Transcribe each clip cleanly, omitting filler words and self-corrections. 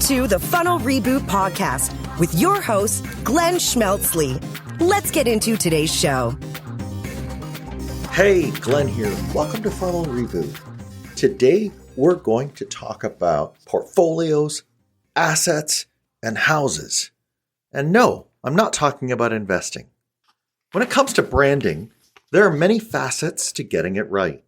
to the Funnel Reboot Podcast with your host, Glenn Schmeltzley. Let's get into today's show. Hey, Glenn here. Welcome to Funnel Reboot. Today, we're going to talk about portfolios, assets, and houses. And no, I'm not talking about investing. When it comes to branding, there are many facets to getting it right.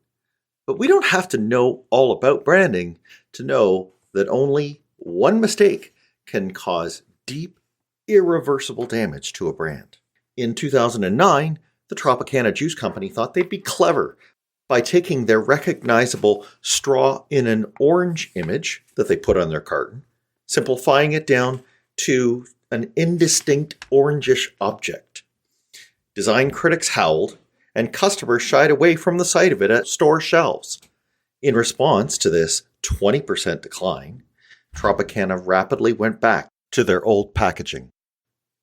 But we don't have to know all about branding to know that only one mistake can cause deep, irreversible damage to a brand. In 2009, the Tropicana Juice Company thought they'd be clever by taking their recognizable straw in an orange image that they put on their carton, simplifying it down to an indistinct orangish object. Design critics howled, and customers shied away from the sight of it at store shelves. In response to this 20% decline, Tropicana rapidly went back to their old packaging.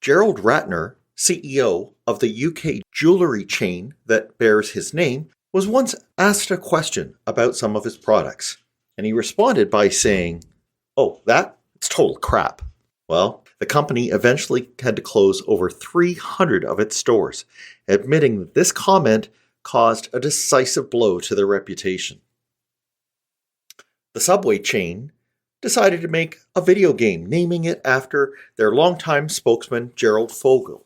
Gerald Ratner, CEO of the UK jewellery chain that bears his name, was once asked a question about some of his products, and he responded by saying, "Oh, it's total crap." Well, the company eventually had to close over 300 of its stores, admitting that this comment caused a decisive blow to their reputation. The Subway chain decided to make a video game, naming it after their longtime spokesman, Gerald Fogel.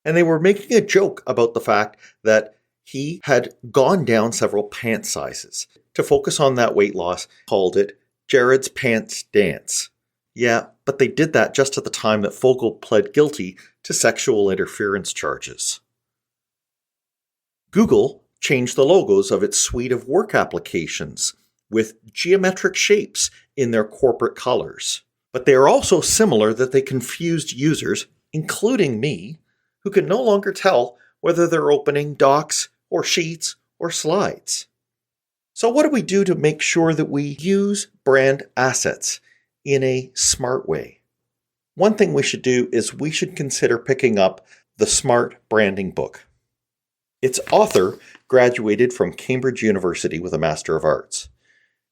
And they were making a joke about the fact that he had gone down several pant sizes. To focus on that weight loss, called it Jared's Pants Dance. Yeah, but they did that just at the time that Fogel pled guilty to sexual interference charges. Google changed the logos of its suite of work applications with geometric shapes in their corporate colors. But they are also similar that they confused users, including me, who can no longer tell whether they're opening docs or sheets or slides. So what do we do to make sure that we use brand assets in a smart way? One thing we should do is we should consider picking up the Smart Branding book. Its author graduated from Cambridge University with a Master of Arts.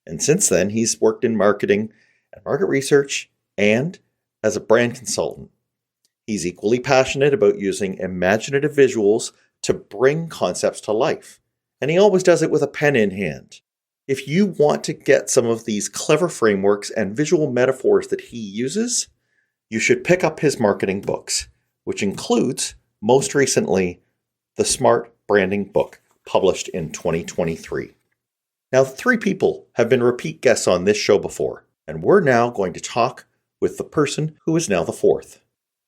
And since then, he's worked in marketing and market research and as a brand consultant. He's equally passionate about using imaginative visuals to bring concepts to life. And he always does it with a pen in hand. If you want to get some of these clever frameworks and visual metaphors that he uses, you should pick up his marketing books, which includes, most recently, the Smart Branding book, published in 2023. Now, 3 people have been repeat guests on this show before, and we're now going to talk with the person who is now the 4th.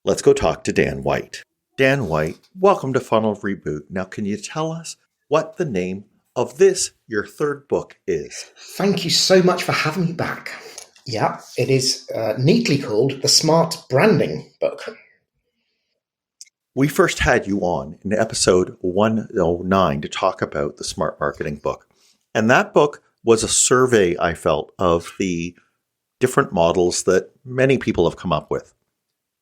Let's go talk to Dan White. Dan White, welcome to Funnel Reboot. Now, can you tell us what the name of this, your 3rd book, is? Thank you so much for having me back. Yeah, it is neatly called the Smart Branding book. We first had you on in episode 109 to talk about the Smart Marketing book. And that book was a survey, I felt, of the different models that many people have come up with.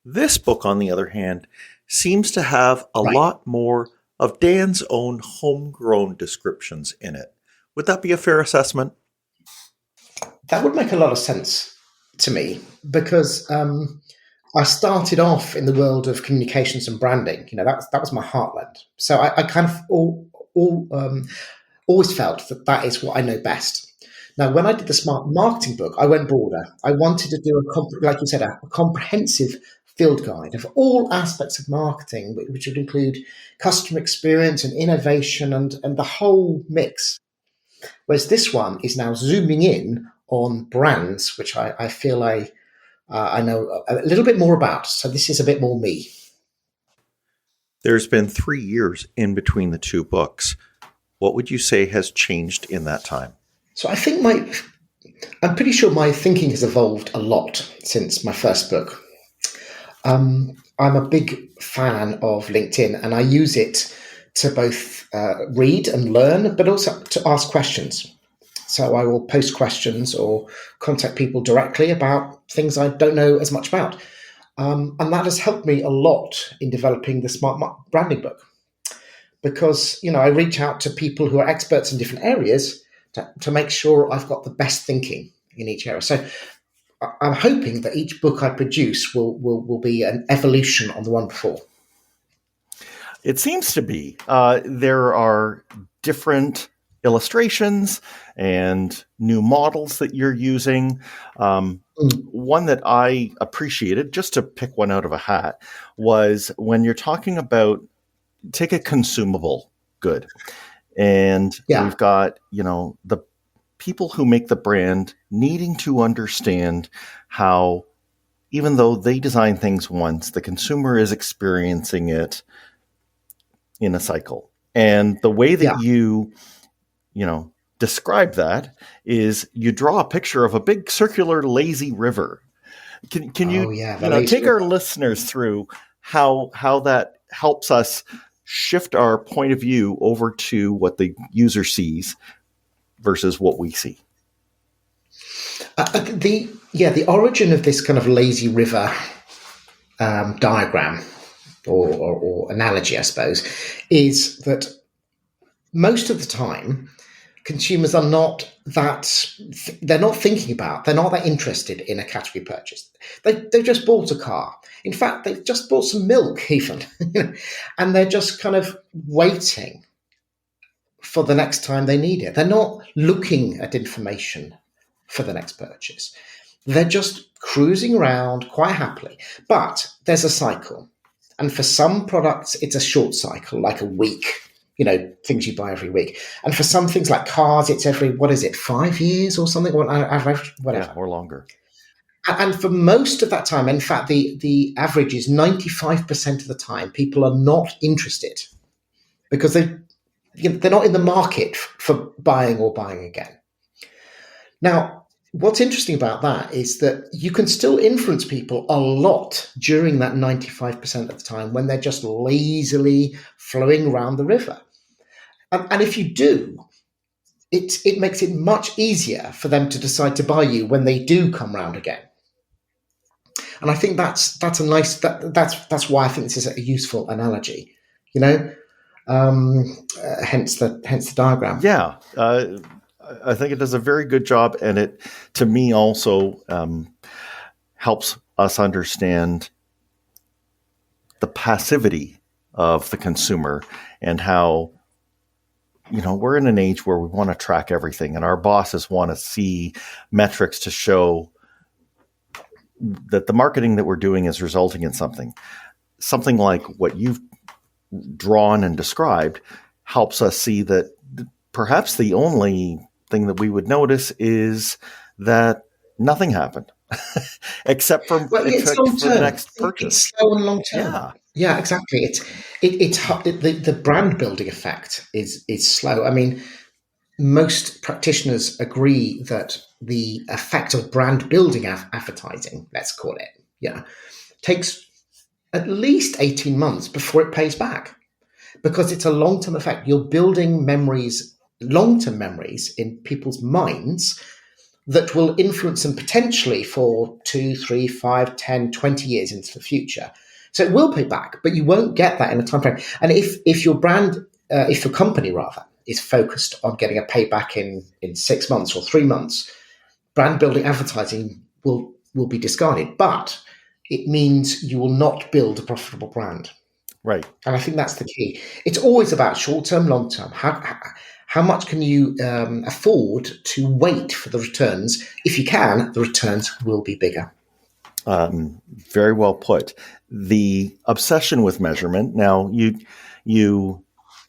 This book, on the other hand, seems to have a lot more of Dan's own homegrown descriptions in it. Would that be a fair assessment? That would make a lot of sense to me because I started off in the world of communications and branding. You know, that was my heartland. So I kind of always felt that is what I know best. Now, when I did the Smart Marketing book, I went broader. I wanted to do like you said, a comprehensive field guide of all aspects of marketing, which would include customer experience and innovation and the whole mix. Whereas this one is now zooming in on brands, which I feel I know a little bit more about. So this is a bit more me. There's been 3 years in between the 2 books. What would you say has changed in that time? So I think I'm pretty sure my thinking has evolved a lot since my first book. I'm a big fan of LinkedIn, and I use it to both read and learn, but also to ask questions. So I will post questions or contact people directly about things I don't know as much about. And that has helped me a lot in developing the Smart Branding book. Because, I reach out to people who are experts in different areas to make sure I've got the best thinking in each area. So I'm hoping that each book I produce will be an evolution on the one before. It seems to be. There are different illustrations and new models that you're using. One that I appreciated, just to pick one out of a hat, was when you're talking about, take a consumable good. And we've got, the people who make the brand needing to understand how, even though they design things once, the consumer is experiencing it in a cycle. And the way that you describe that is you draw a picture of a big circular lazy river. Can you, take our listeners through how that helps us shift our point of view over to what the user sees versus what we see? The origin of this kind of lazy river diagram or analogy, I suppose, is that most of the time consumers are not they're not thinking about, they're not that interested in a category purchase. They've just bought a car. In fact, they've just bought some milk even, and they're just kind of waiting for the next time they need it. They're not looking at information for the next purchase. They're just cruising around quite happily. But there's a cycle. And for some products, it's a short cycle, like a week, things you buy every week. And for some things like cars, it's every, 5 years or something? Whatever. Yeah, or longer. And for most of that time, in fact, the average is 95% of the time, people are not interested because they're not in the market for buying or buying again. Now, what's interesting about that is that you can still influence people a lot during that 95% of the time when they're just lazily flowing around the river. And if you do, it makes it much easier for them to decide to buy you when they do come round again. And I think that's a nice, that's why I think this is a useful analogy, hence the diagram. Yeah. I think it does a very good job, and it, to me, also helps us understand the passivity of the consumer and how, we're in an age where we want to track everything, and our bosses want to see metrics to show that the marketing that we're doing is resulting in something. Something like what you've drawn and described helps us see that perhaps the only thing that we would notice is that nothing happened except for the next purchase. It's slow and long term. Yeah, exactly. The brand building effect is slow. I mean, most practitioners agree that the effect of brand building advertising, let's call it, takes at least 18 months before it pays back, because it's a long-term effect. You're building long-term memories in people's minds that will influence them potentially for 2, 3, 5, 10, 20 years into the future. So it will pay back, but you won't get that in a time frame. And if your brand, if your company rather, is focused on getting a payback in 6 months or 3 months, brand building advertising will be discarded. But it means you will not build a profitable brand. Right. And I think that's the key. It's always about short-term, long-term. How much can you afford to wait for the returns? If you can, the returns will be bigger. Very well put. The obsession with measurement. Now, you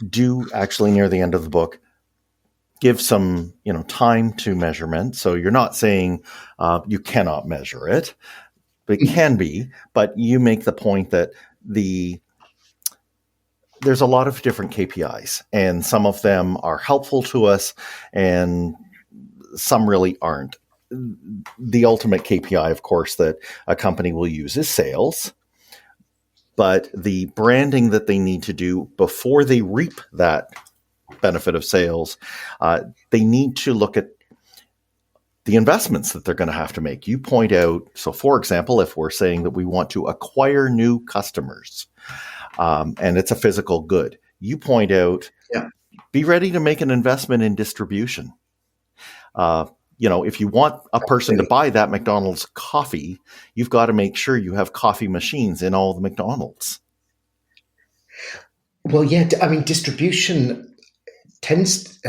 do actually, near the end of the book, give some time to measurement. So you're not saying you cannot measure it. It can be, but you make the point that there's a lot of different KPIs, and some of them are helpful to us and some really aren't. The ultimate KPI, of course, that a company will use is sales, but the branding that they need to do before they reap that benefit of sales, they need to look at the investments that they're going to have to make. You point out, so for example, if we're saying that we want to acquire new customers, and it's a physical good, you point out, be ready to make an investment in distribution. if you want a person to buy that McDonald's coffee, you've got to make sure you have coffee machines in all the McDonald's. Well, yeah, I mean, distribution tends,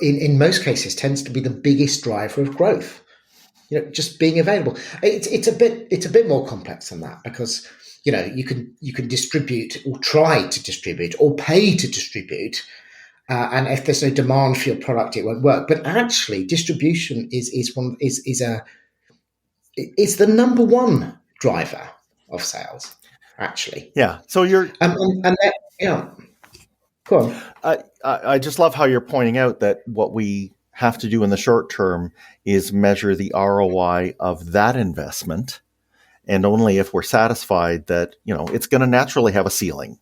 in most cases, tends to be the biggest driver of growth. Just being available. It's a bit more complex than that, because you can distribute or try to distribute or pay to distribute, and if there's no demand for your product, it won't work. But actually, distribution is the number one driver of sales. Actually, yeah. So you're yeah. Go on. I just love how you're pointing out that what we have to do in the short term is measure the ROI of that investment, and only if we're satisfied that it's going to naturally have a ceiling.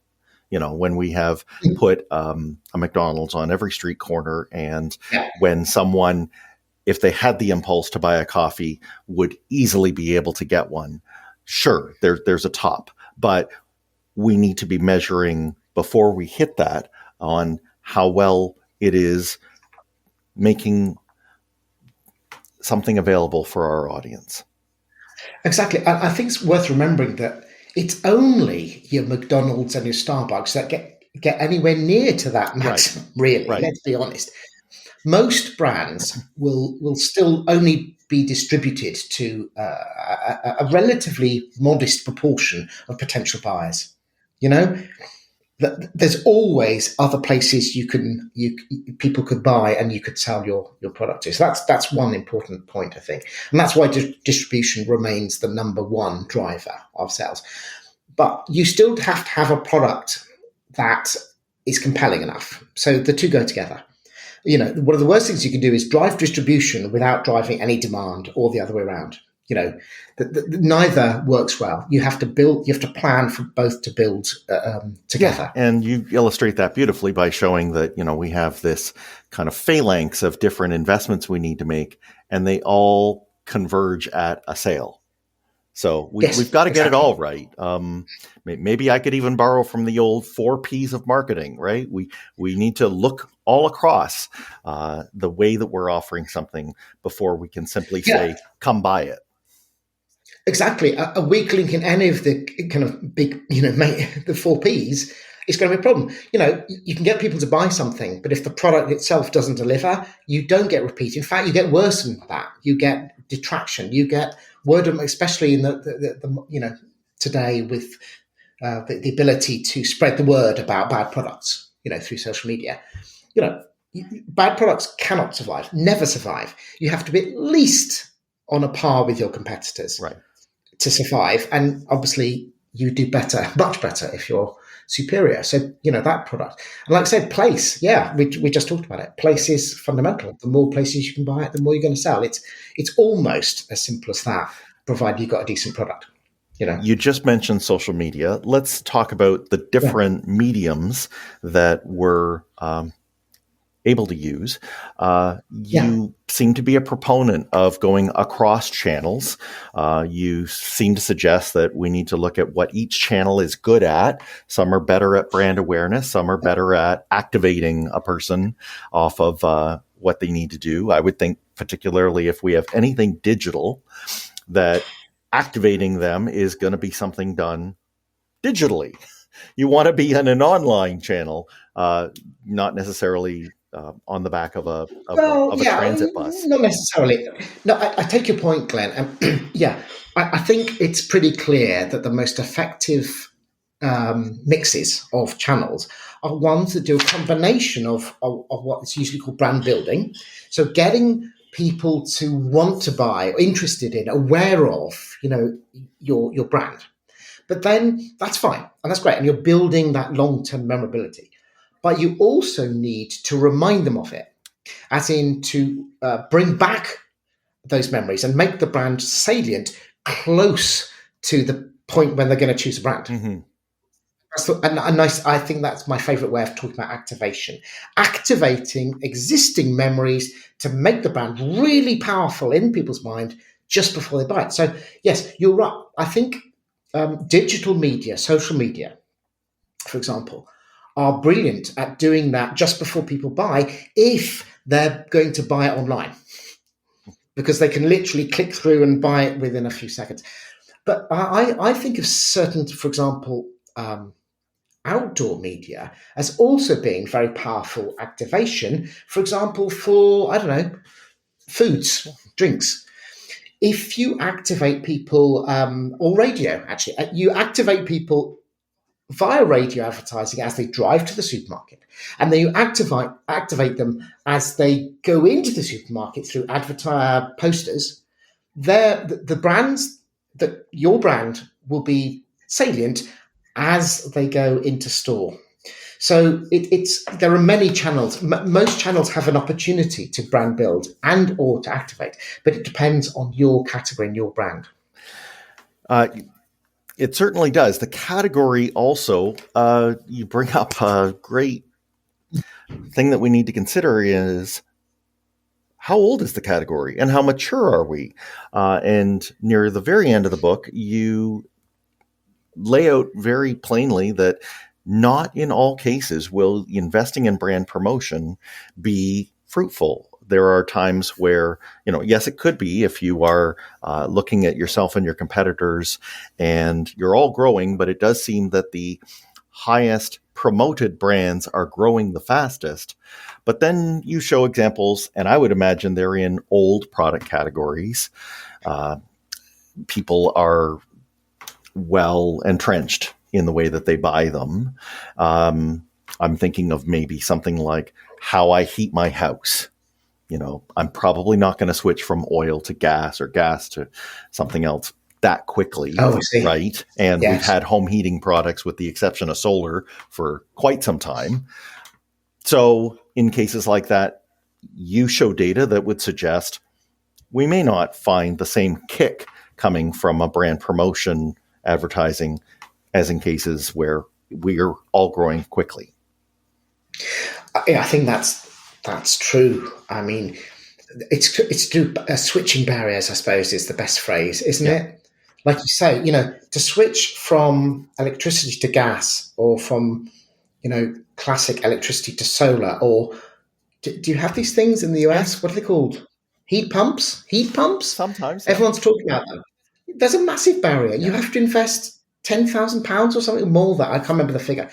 When we have put a McDonald's on every street corner, and when someone, if they had the impulse to buy a coffee, would easily be able to get one. Sure, there's a top, but we need to be measuring before we hit that on how well it is making something available for our audience. Exactly. I think it's worth remembering that it's only your McDonald's and your Starbucks that get anywhere near to that maximum, really. Right. Let's be honest. Most brands will still only be distributed to a relatively modest proportion of potential buyers. There's always other places people could buy and you could sell your product to. So that's one important point, I think, and that's why distribution remains the number one driver of sales. But you still have to have a product that is compelling enough. So the two go together. One of the worst things you can do is drive distribution without driving any demand, or the other way around. Neither works well. You have to plan for both to build together. Yeah, and you illustrate that beautifully by showing that, we have this kind of phalanx of different investments we need to make, and they all converge at a sale. So we've got to get it all right. Maybe I could even borrow from the old 4 Ps of marketing, right? We need to look all across the way that we're offering something before we can simply say, come buy it. Exactly. A weak link in any of the kind of big, the 4 Ps is going to be a problem. You can get people to buy something, but if the product itself doesn't deliver, you don't get repeat. In fact, you get worse than that. You get detraction. You get word of mouth, especially in the today with the ability to spread the word about bad products, through social media. Bad products cannot survive, never survive. You have to be at least on a par with your competitors, right, to survive. And obviously you do better, much better, if you're superior. So, that product. And like I said, place, we just talked about it. Place is fundamental. The more places you can buy it, the more you're going to sell. It's almost as simple as that, provided you've got a decent product. You just mentioned social media. Let's talk about the different mediums that we're able to use. You seem to be a proponent of going across channels. You seem to suggest that we need to look at what each channel is good at. Some are better at brand awareness. Some are better at activating a person off of what they need to do. I would think, particularly if we have anything digital, that activating them is going to be something done digitally. You want to be in an online channel, not necessarily on the back of a transit bus. Not necessarily. No, I take your point, Glenn. I think it's pretty clear that the most effective mixes of channels are ones that do a combination of what is usually called brand building. So getting people to want to buy, or interested in, aware of, your brand. But then that's fine, and that's great, and you're building that long-term memorability. But you also need to remind them of it, as in to bring back those memories and make the brand salient close to the point when they're going to choose a brand. Mm-hmm. I think that's my favorite way of talking about activation. Activating existing memories to make the brand really powerful in people's mind just before they buy it. So, yes, you're right. I think digital media, social media, for example, are brilliant at doing that just before people buy, if they're going to buy it online, because they can literally click through and buy it within a few seconds. But I think of certain, for example, outdoor media as also being very powerful activation. For example, for, I don't know, foods, drinks. If you activate people, or radio, actually, you activate people via radio advertising as they drive to the supermarket, and then you activate them as they go into the supermarket through posters. The brands that your brand will be salient as they go into store. So there are many channels. Most channels have an opportunity to brand build and or to activate, but it depends on your category and your brand. It certainly does. The category also, you bring up a great thing that we need to consider is how old is the category and how mature are we? And near the very end of the book, you lay out very plainly that not in all cases will investing in brand promotion be fruitful. There are times where, yes, it could be if you are looking at yourself and your competitors and you're all growing, but it does seem that the highest promoted brands are growing the fastest. But then you show examples, and I would imagine they're in old product categories. People are well entrenched in the way that they buy them. I'm thinking of maybe something like how I heat my house. I'm probably not going to switch from oil to gas or gas to something else that quickly, right? And yes, we've had home heating products, with the exception of solar, for quite some time. So in cases like that, you show data that would suggest we may not find the same kick coming from a brand promotion advertising as in cases where we're all growing quickly. Yeah, I think that's true. I mean, it's switching barriers, I suppose, is the best phrase, isn't it? Like you say, to switch from electricity to gas, or from, classic electricity to solar, or do you have these things in the US? What are they called? Heat pumps? Sometimes. Yeah. Everyone's talking about them. There's a massive barrier. Yeah. You have to invest £10,000 or something more than that. I can't remember the figure.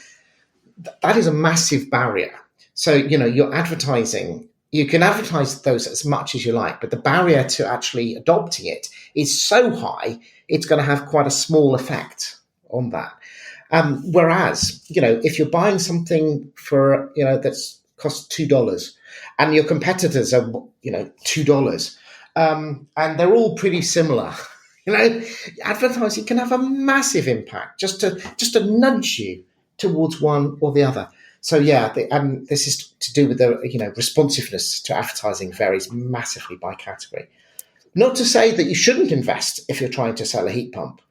That is a massive barrier. So, you're advertising. You can advertise those as much as you like, but the barrier to actually adopting it is so high, it's going to have quite a small effect on that. Whereas, if you're buying something for, that's costs $2 and your competitors are, $2, and they're all pretty similar, advertising can have a massive impact just to nudge you towards one or the other. So this is to do with the responsiveness to advertising varies massively by category. Not to say that you shouldn't invest if you're trying to sell a heat pump,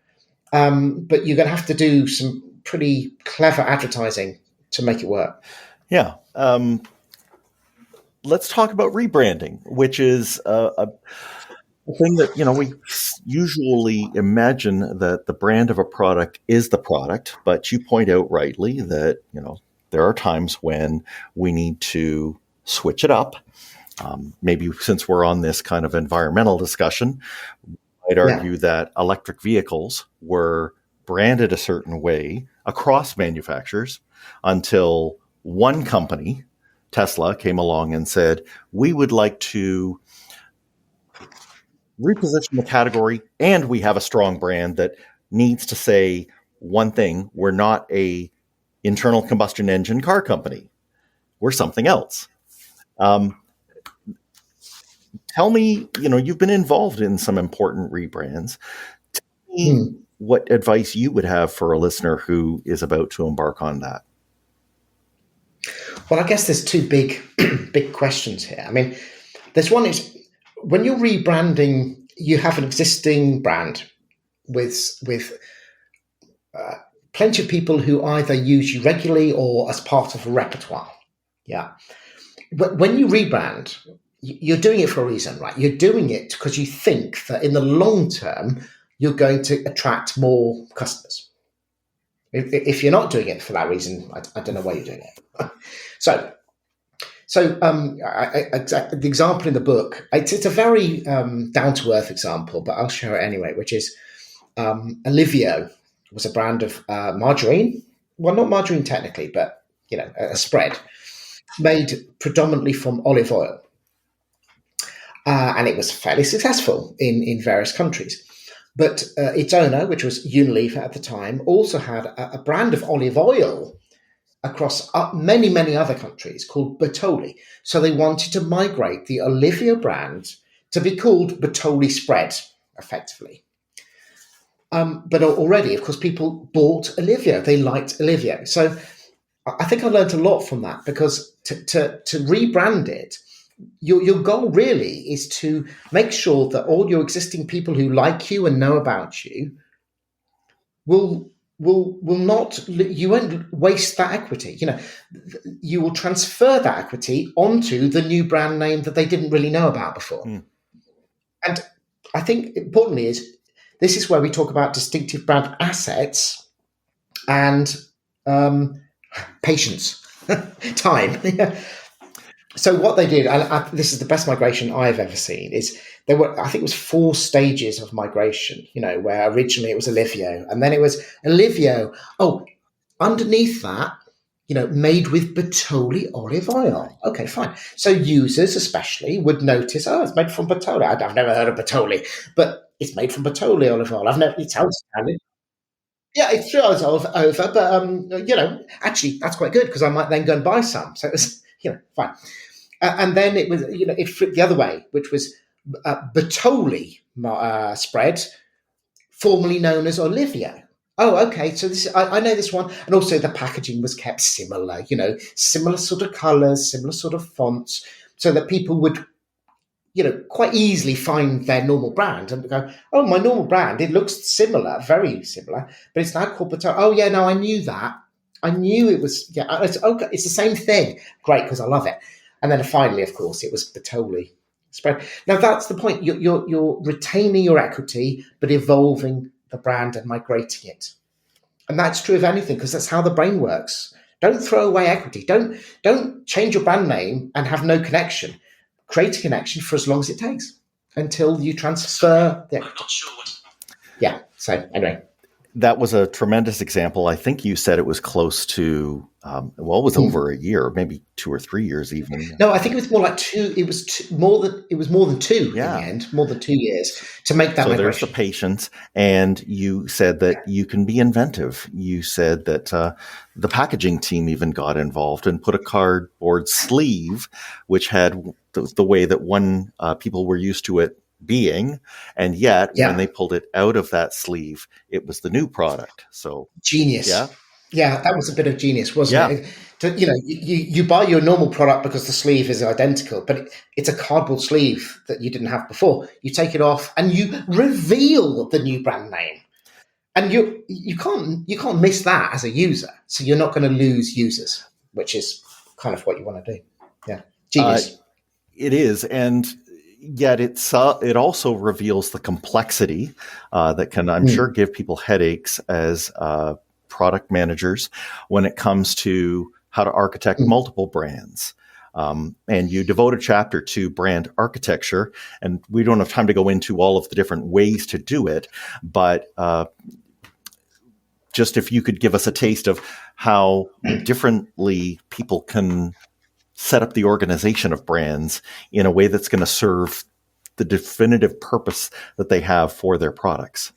but you're going to have to do some pretty clever advertising to make it work. Yeah. Let's talk about rebranding, which is a thing that we usually imagine that the brand of a product is the product, but you point out rightly that there are times when we need to switch it up. Maybe since we're on this kind of environmental discussion, I'd argue that electric vehicles were branded a certain way across manufacturers until one company, Tesla, came along and said, we would like to reposition the category, and we have a strong brand that needs to say one thing: we're not a internal combustion engine car company. We're something else. Tell me, you've been involved in some important rebrands. Tell me what advice you would have for a listener who is about to embark on that. Well, I guess there's two big questions here. I mean, there's one is, when you're rebranding, you have an existing brand with plenty of people who either use you regularly or as part of a repertoire. Yeah. But when you rebrand, you're doing it for a reason, right? You're doing it because you think that in the long term, you're going to attract more customers. If you're not doing it for that reason, I don't know why you're doing it. The example in the book, it's a very down-to-earth example, but I'll share it anyway, which is Olivio was a brand of margarine. Well, not margarine technically, but, a spread made predominantly from olive oil. And it was fairly successful in various countries. But its owner, which was Unilever at the time, also had a brand of olive oil across many, many other countries called Bertolli. So they wanted to migrate the Olivia brand to be called Bertolli Spread, effectively. But already, of course, people bought Olivia. They liked Olivia. So I think I learned a lot from that, because to rebrand it, your goal really is to make sure that all your existing people who like you and know about you will not, you won't waste that equity. You will transfer that equity onto the new brand name that they didn't really know about before. And I think importantly this is where we talk about distinctive brand assets and patience, time. So what they did, and this is the best migration I've ever seen, is I think it was 4 stages of migration, where originally it was Olivio, and then it was Olivio. Oh, underneath that, made with Bertolli olive oil. Okay, fine. So users especially would notice, it's made from Bertolli. I've never heard of Bertolli, but it's made from Bertolli olive oil. It's outstanding. Yeah, it's true. I was over, but actually that's quite good, because I might then go and buy some. So it was, fine. And then it was, it flipped the other way, which was Bertolli spread, formerly known as Olivio. Oh, okay. So I know this one, and also the packaging was kept similar. Similar sort of colours, similar sort of fonts, so that people would, quite easily find their normal brand and go, oh, my normal brand, it looks similar, very similar, but it's now called Bertolli. Oh, yeah, no, I knew that. I knew it was, it's okay. It's the same thing. Great, because I love it. And then finally, of course, it was Bertolli spread. Now, that's the point. You're retaining your equity, but evolving the brand and migrating it. And that's true of anything, because that's how the brain works. Don't throw away equity. Don't change your brand name and have no connection. Create a connection for as long as it takes until you transfer the equity. Yeah. So anyway. That was a tremendous example. I think you said it was close to, it was over a year, maybe 2 or 3 years even. No, I think it was more like 2. It was more than 2 in the end, more than 2 years to make that migration. So there's the patience. And you said that you can be inventive. You said that the packaging team even got involved and put a cardboard sleeve, which had the way that people were used to it being, and yet when they pulled it out of that sleeve, it was the new product. So genius. Yeah, that was a bit of genius, wasn't it? You buy your normal product because the sleeve is identical, but it's a cardboard sleeve that you didn't have before. You take it off and you reveal the new brand name, and you can't miss that as a user. So you're not going to lose users, which is kind of what you want to do. Yeah, genius. It is, and yet it also reveals the complexity that can, I'm sure, give people headaches as product managers when it comes to how to architect multiple brands. And you devote a chapter to brand architecture, and we don't have time to go into all of the different ways to do it, but just if you could give us a taste of how differently people can set up the organization of brands in a way that's going to serve the definitive purpose that they have for their products.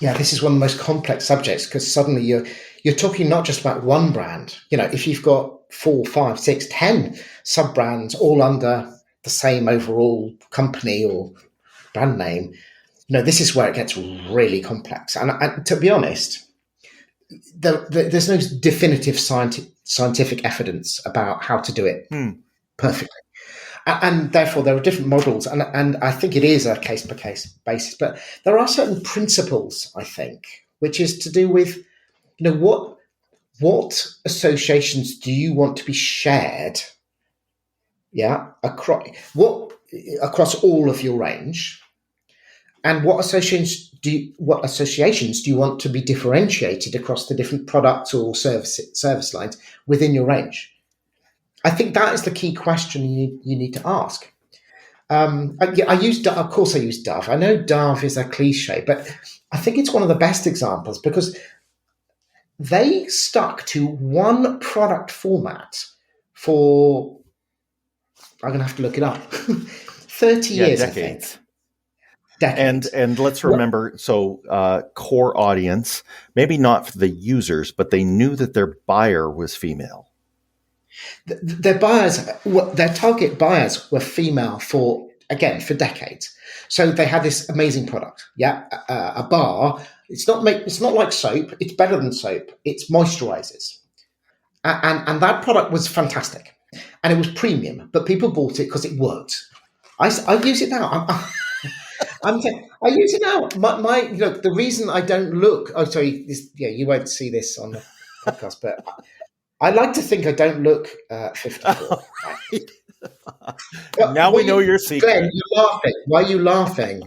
Yeah, this is one of the most complex subjects, because suddenly you're talking not just about one brand. If you've got 4, 5, 6, 10 sub-brands all under the same overall company or brand name, this is where it gets really complex. And to be honest, there's no definitive scientific evidence about how to do it perfectly. And therefore, there are different models. And I think it is a case-by-case basis. But there are certain principles, I think, which is to do with, what associations do you want to be shared, across all of your range? And what associations what associations do you want to be differentiated across the different products or service lines within your range? I think that is the key question you need to ask. I use Dove. Of course, I use Dove. I know Dove is a cliche, but I think it's one of the best examples because they stuck to one product format for, I'm going to have to look it up, 30 years, decades. I think. Decades. And let's remember, core audience, maybe not the users, but they knew that their buyer was female. Their buyers, their target buyers were female for decades. So they had this amazing product. Yeah, a bar. It's not like soap. It's better than soap. It's moisturizers, and that product was fantastic, and it was premium. But people bought it because it worked. I use it now. I use it now. The reason I don't look. Oh, sorry. You won't see this on the podcast, but I like to think I don't look 54. Right? Now we know your secret. Glenn, you're laughing. Why are you laughing?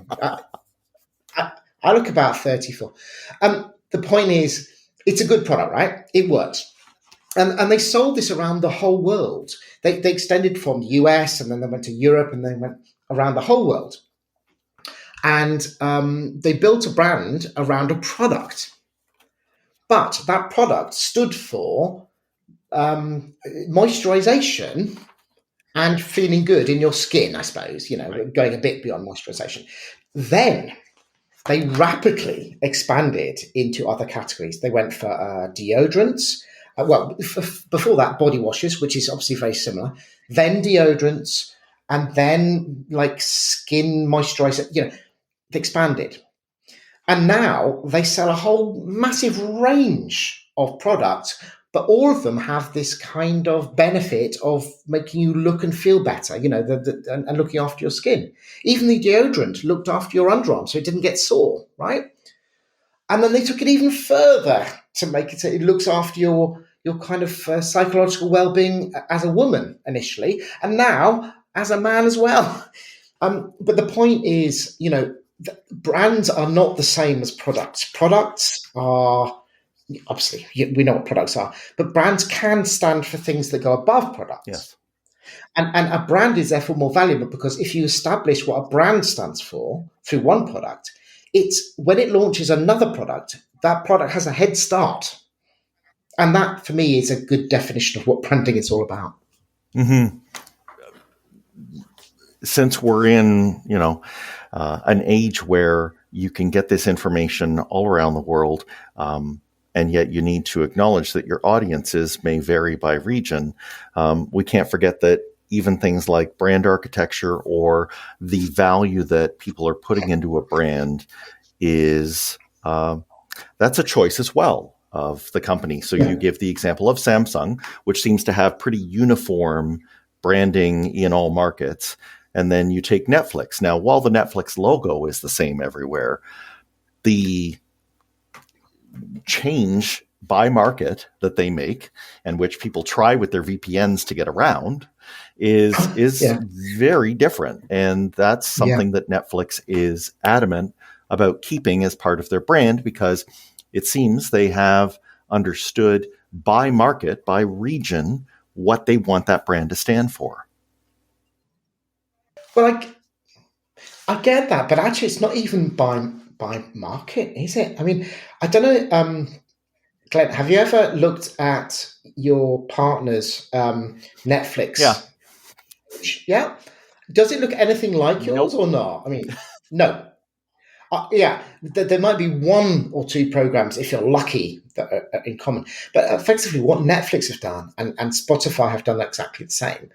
I look about 34. The point is, it's a good product, right? It works. And they sold this around the whole world. They extended from the US, and then they went to Europe, and then went around the whole world. And they built a brand around a product. But that product stood for moisturization and feeling good in your skin, I suppose, going a bit beyond moisturization. Then they rapidly expanded into other categories. They went for deodorants. Before that, body washes, which is obviously very similar. Then deodorants, and then like skin moisturizer. They expanded. And now they sell a whole massive range of products, but all of them have this kind of benefit of making you look and feel better, and looking after your skin. Even the deodorant looked after your underarm so it didn't get sore, right? And then they took it even further to make it so it looks after your kind of psychological well-being as a woman initially, and now as a man as well. But the point is, brands are not the same as products. Products are... Obviously, we know what products are, but brands can stand for things that go above products. Yes. And a brand is therefore more valuable because if you establish what a brand stands for through one product, it's when it launches another product, that product has a head start. And that, for me, is a good definition of what branding is all about. Mm-hmm. Since we're in, an age where you can get this information all around the world, and yet you need to acknowledge that your audiences may vary by region. We can't forget that even things like brand architecture or the value that people are putting into a brand is that's a choice as well of the company. So you give the example of Samsung, which seems to have pretty uniform branding in all markets. And then you take Netflix. Now, while the Netflix logo is the same everywhere, the change by market that they make and which people try with their VPNs to get around is very different. And that's something that Netflix is adamant about keeping as part of their brand, because it seems they have understood by market, by region, what they want that brand to stand for. Well, I get that, but actually it's not even by market, is it? I mean, I don't know, Glenn, have you ever looked at your partner's Netflix? Yeah. Yeah? Does it look anything like yours or not? I mean, no. There might be one or two programs, if you're lucky, that are in common. But effectively what Netflix have done, and Spotify have done exactly the same,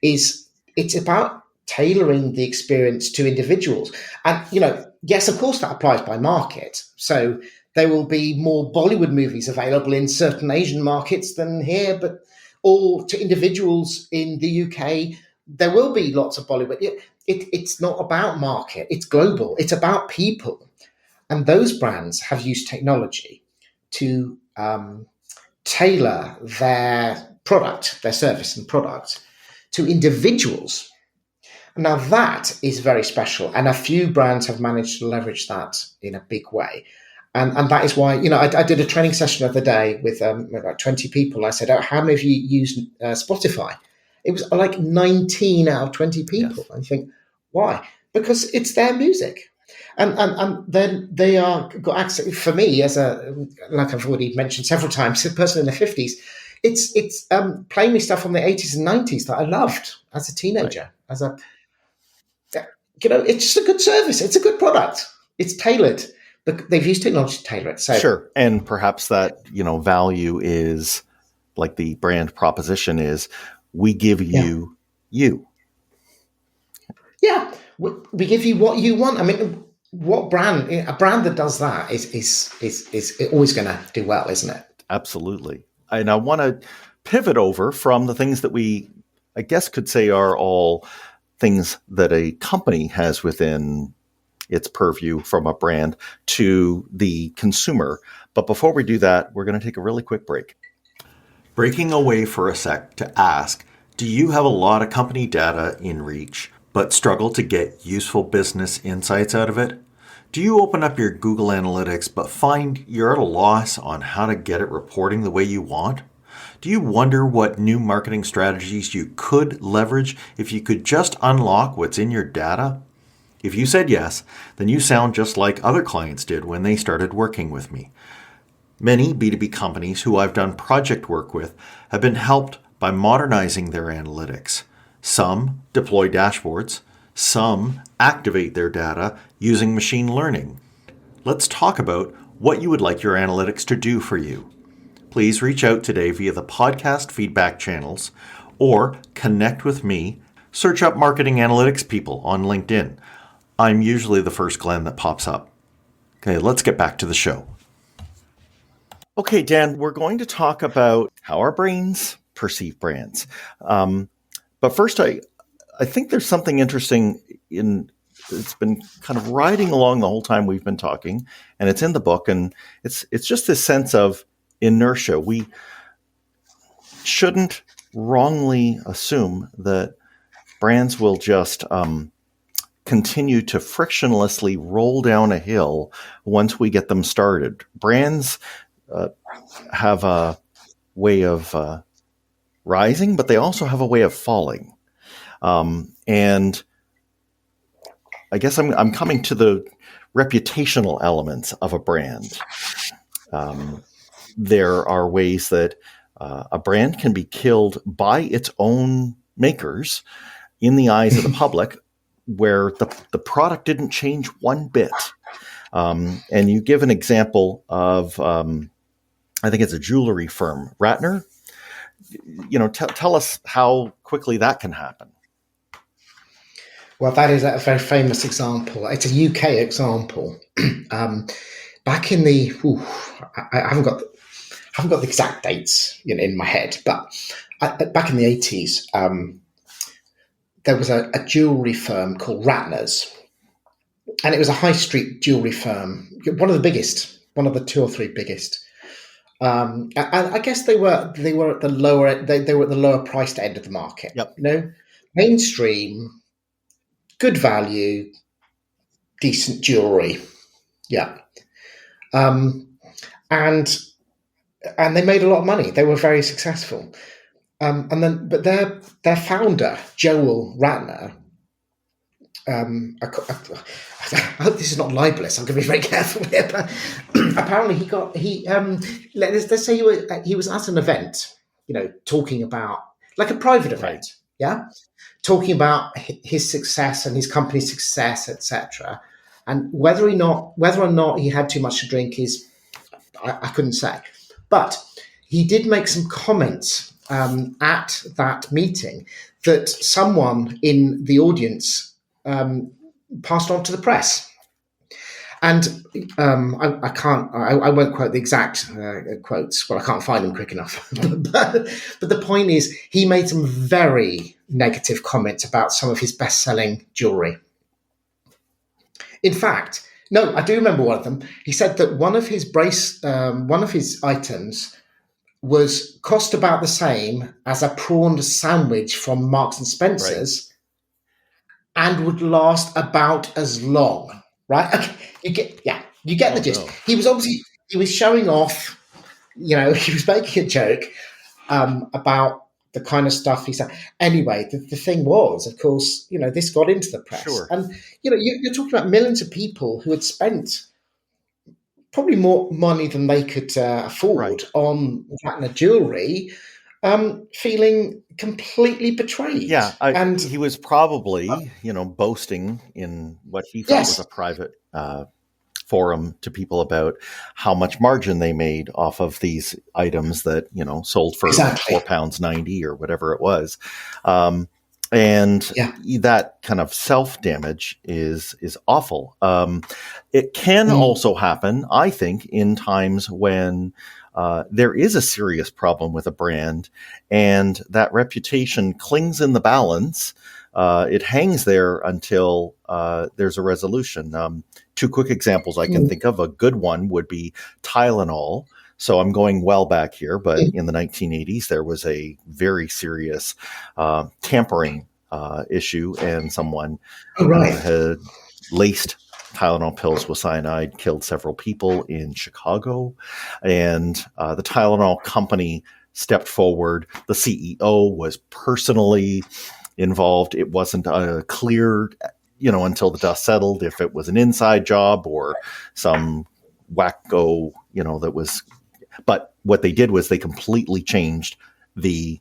is it's about tailoring the experience to individuals. And, yes, of course, that applies by market. So there will be more Bollywood movies available in certain Asian markets than here, or to individuals in the UK, there will be lots of Bollywood. It's not about market. It's global. It's about people. And those brands have used technology to tailor their product, their service and product to individuals. Now that is very special, and a few brands have managed to leverage that in a big way. And that is why, I did a training session the other day with about 20 people. I said, oh, how many of you use Spotify? It was like 19 out of 20 people. Yes. And you think, why? Because it's their music. And then they are got access. For me, like I've already mentioned several times, a person in their 50s, it's playing me stuff from the 80s and 90s that I loved as a teenager. Right. It's just a good service. It's a good product. It's tailored. But they've used technology to tailor it. So. Sure. And perhaps that, value is like the brand proposition is we give you you. Yeah. We give you what you want. I mean, what brand, a brand that does that is always going to do well, isn't it? Absolutely. And I want to pivot over from the things that we, I guess, could say are all things that a company has within its purview from a brand to the consumer. But before we do that, we're going to take a really quick break. Breaking away for a sec to ask, do you have a lot of company data in reach, but struggle to get useful business insights out of it? Do you open up your Google Analytics, but find you're at a loss on how to get it reporting the way you want? Do you wonder what new marketing strategies you could leverage if you could just unlock what's in your data? If you said yes, then you sound just like other clients did when they started working with me. Many B2B companies who I've done project work with have been helped by modernizing their analytics. Some deploy dashboards, some activate their data using machine learning. Let's talk about what you would like your analytics to do for you. Please reach out today via the podcast feedback channels or connect with me. Search up Marketing Analytics People on LinkedIn. I'm usually the first Glenn that pops up. Okay, let's get back to the show. Okay, Dan, we're going to talk about how our brains perceive brands. But first, I think there's something interesting it's been kind of riding along the whole time we've been talking, and it's in the book, and it's just this sense of inertia. We shouldn't wrongly assume that brands will just continue to frictionlessly roll down a hill once we get them started. Brands have a way of rising, but they also have a way of falling. And I guess I'm coming to the reputational elements of a brand. There are ways that a brand can be killed by its own makers in the eyes of the public, where the product didn't change one bit. And you give an example of, I think it's a jewelry firm, Ratner. Tell us how quickly that can happen. Well, that is a very famous example. It's a UK example. Back in the, I haven't got the exact dates in my head, but back in the 80s, there was a jewelry firm called Ratner's, and it was a high street jewelry firm, one of the biggest, one of the two or three biggest. And I guess they were at the lower, they were at the lower priced end of the market. Yep. Mainstream, good value, decent jewelry. Yeah. And they made a lot of money. They were very successful. But their founder, Gerald Ratner, I hope this is not libelous. I'm going to be very careful here. But apparently, let's say he was at an event, talking about, like a private event, yeah, talking about his success and his company's success, etc. And whether or not he had too much to drink is, I couldn't say. But he did make some comments at that meeting that someone in the audience passed on to the press. And I won't quote the exact quotes. Well, I can't find them quick enough. but the point is, he made some very negative comments about some of his best-selling jewelry. In fact, no, I do remember one of them. He said that one of his items was cost about the same as a prawn sandwich from Marks and Spencer's. and would last about as long, right? Okay, you get the gist. No. He was showing off, he was making a joke about the kind of stuff he said. Anyway, the thing was, of course, this got into the press, Sure. and you're talking about millions of people who had spent probably more money than they could afford Right. on Ratner jewelry, feeling completely betrayed. Yeah, And he was probably, boasting in what he thought was yes, a private forum to people about how much margin they made off of these items that, sold for exactly. £4.90 or whatever it was. And Yeah. that kind of self-damage is awful. It can also happen, I think, in times when there is a serious problem with a brand and that reputation clings in the balance. It hangs there until there's a resolution. Two quick examples I can think of. A good one would be Tylenol. So I'm going well back here, but in the 1980s, there was a very serious tampering issue, and someone had laced Tylenol pills with cyanide, killed several people in Chicago. And the Tylenol company stepped forward. The CEO was personally involved. It wasn't clear, until the dust settled, if it was an inside job or some wacko, that was. But what they did was they completely changed the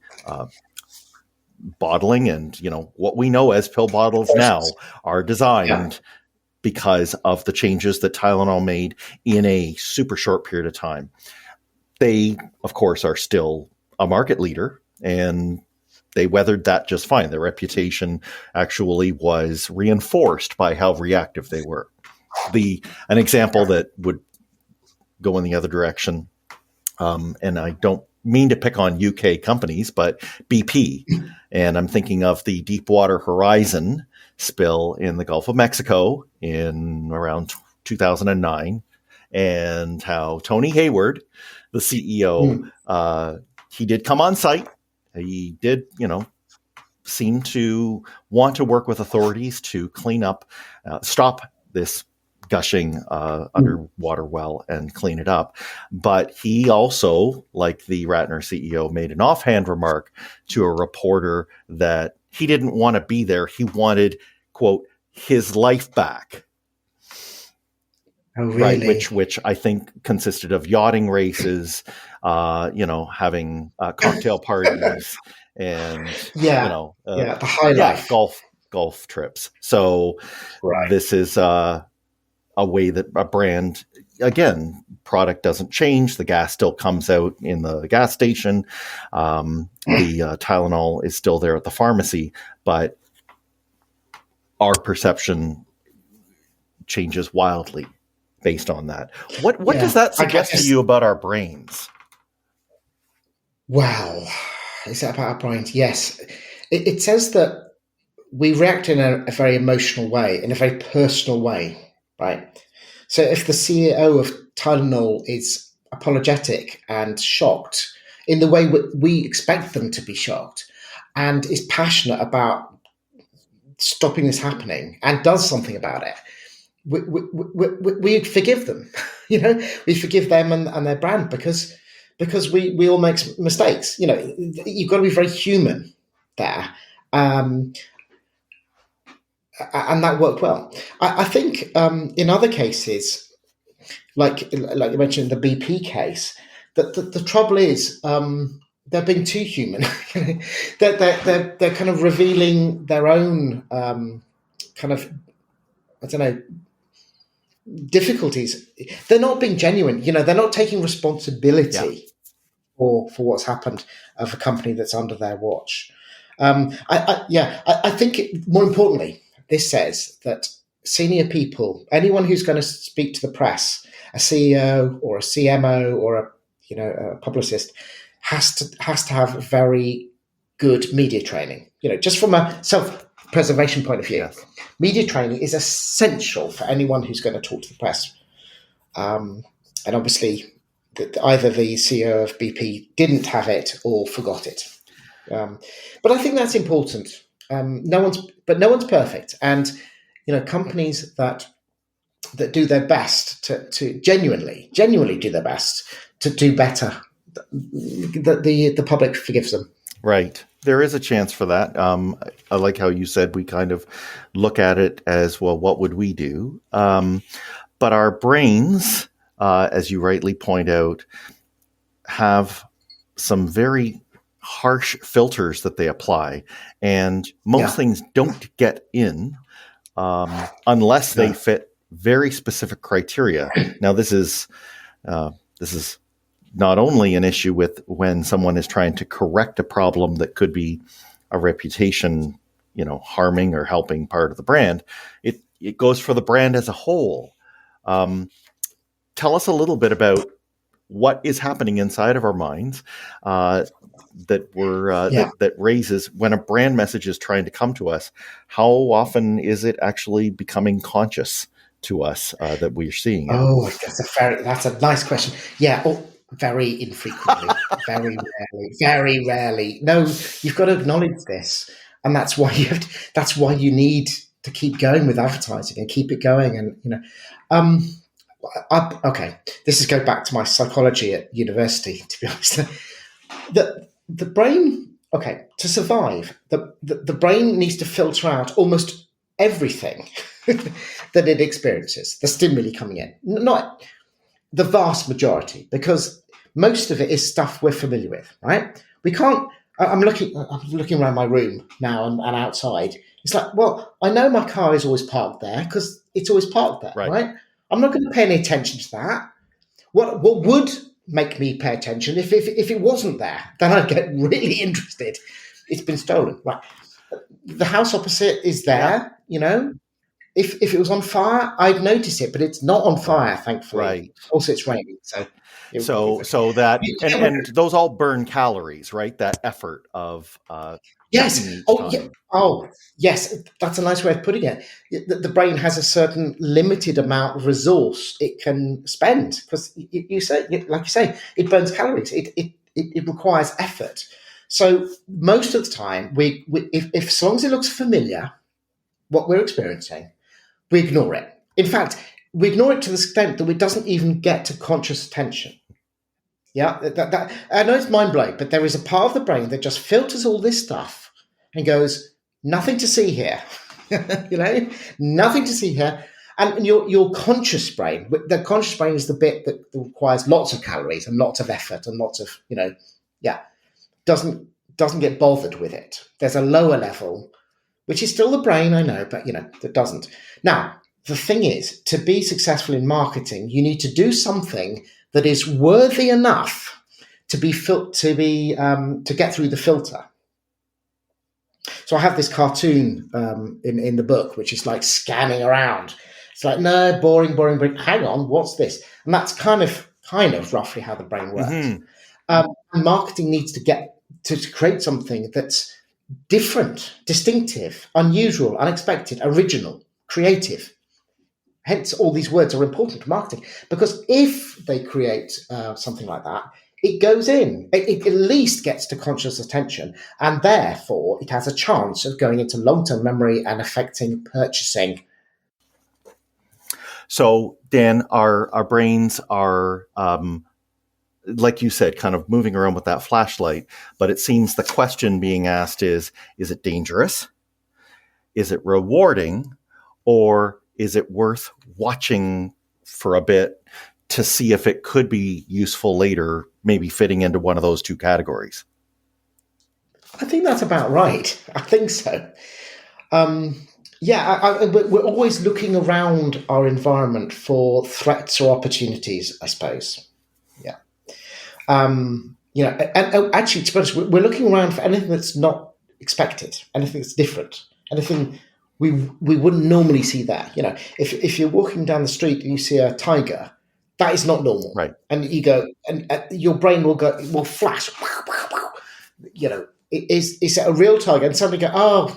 bottling, and what we know as pill bottles now are designed because of the changes that Tylenol made in a super short period of time. They, of course, are still a market leader, and they weathered that just fine. Their reputation actually was reinforced by how reactive they were. An example that would go in the other direction, and I don't mean to pick on UK companies, but BP, and I'm thinking of the Deepwater Horizon spill in the Gulf of Mexico in around 2009, and how Tony Hayward, the CEO, he did come on site. He did, seem to want to work with authorities to clean up, stop this gushing underwater well and clean it up. But he also, like the Ratner CEO, made an offhand remark to a reporter that he didn't want to be there. He wanted, quote, his life back. Oh, really? Right, which I think consisted of yachting races, having cocktail parties, and the high life, golf trips. So this is a way that a brand, again, product doesn't change. The gas still comes out in the gas station. The Tylenol is still there at the pharmacy, but our perception changes wildly based on that. What does that suggest to you about our brains? Well, is that about our brains? Yes. It says that we react in a very emotional way, in a very personal way, right? So if the CEO of Tylenol is apologetic and shocked in the way we expect them to be shocked, and is passionate about stopping this happening and does something about it, we forgive them. We forgive them and their brand because we all make mistakes. You've got to be very human there, and that worked well. I think in other cases, like you mentioned the BP case, that the trouble is they're being too human. they're kind of revealing their own kind of, I don't know, difficulties. They're not being genuine. They're not taking responsibility for what's happened of a company that's under their watch. I think more importantly, this says that senior people, anyone who's going to speak to the press, a CEO or a CMO or a publicist, has to have very good media training. Just from a self-preservation point of view. Yes. Media training is essential for anyone who's going to talk to the press. And obviously, either the CEO of BP didn't have it or forgot it. But I think that's important. No one's perfect, and companies that do their best to genuinely do their best to do better, the public forgives them. Right. There is a chance for that. I like how you said we kind of look at it as, well, what would we do? But our brains, as you rightly point out, have some very harsh filters that they apply. And most things don't get in unless they fit very specific criteria. Now, this is not only an issue with when someone is trying to correct a problem that could be a reputation, harming or helping part of the brand. It goes for the brand as a whole. Tell us a little bit about what is happening inside of our minds that raises when a brand message is trying to come to us. How often is it actually becoming conscious to us that we're seeing it? Oh, that's a nice question. Yeah. Very infrequently, very rarely. No, you've got to acknowledge this, and that's why you need to keep going with advertising and keep it going. And okay, this is go back to my psychology at university. To be honest, the brain, to survive, the brain needs to filter out almost everything that it experiences, the stimuli coming in, not the vast majority, because most of it is stuff we're familiar with, right? We can't. I'm looking around my room now and outside. It's like, well, I know my car is always parked there because it's always parked there, right? I'm not going to pay any attention to that. What would make me pay attention if it wasn't there? Then I'd get really interested. It's been stolen, right? The house opposite is there, If it was on fire, I'd notice it, but it's not on fire, thankfully. Right. Also, it's raining, so that and those all burn calories, right? That effort of yes. Yes. That's a nice way of putting it. The brain has a certain limited amount of resource it can spend because you say, it burns calories. It requires effort. So most of the time, if as long as it looks familiar, what we're experiencing, we ignore it. In fact, we ignore it to the extent that it doesn't even get to conscious attention. Yeah, that I know it's mind-blowing, but there is a part of the brain that just filters all this stuff and goes, nothing to see here. Nothing to see here. And your conscious brain, the conscious brain is the bit that requires lots of calories and lots of effort and lots of, doesn't get bothered with it. There's a lower level, which is still the brain, I know, but that doesn't. Now, the thing is, to be successful in marketing, you need to do something that is worthy enough to get through the filter. So I have this cartoon in the book, which is like scanning around. It's like, no, boring. Hang on, what's this? And that's kind of roughly how the brain works. Mm-hmm. And marketing needs to get to create something that's different, distinctive, unusual, unexpected, original, creative. Hence, all these words are important to marketing because if they create something like that, it goes in. It at least gets to conscious attention, and therefore it has a chance of going into long-term memory and affecting purchasing. So, Dan, our brains are, like you said, kind of moving around with that flashlight, but it seems the question being asked is it dangerous? Is it rewarding? Or is it worth watching for a bit to see if it could be useful later, maybe fitting into one of those two categories? I think that's about right. I think so. We're always looking around our environment for threats or opportunities, I suppose. Yeah. And actually, to be honest, we're looking around for anything that's not expected, anything that's different, anything we wouldn't normally see there. If you're walking down the street and you see a tiger, that is not normal, right? And you go, and your brain will flash. Is it a real tiger? And suddenly go,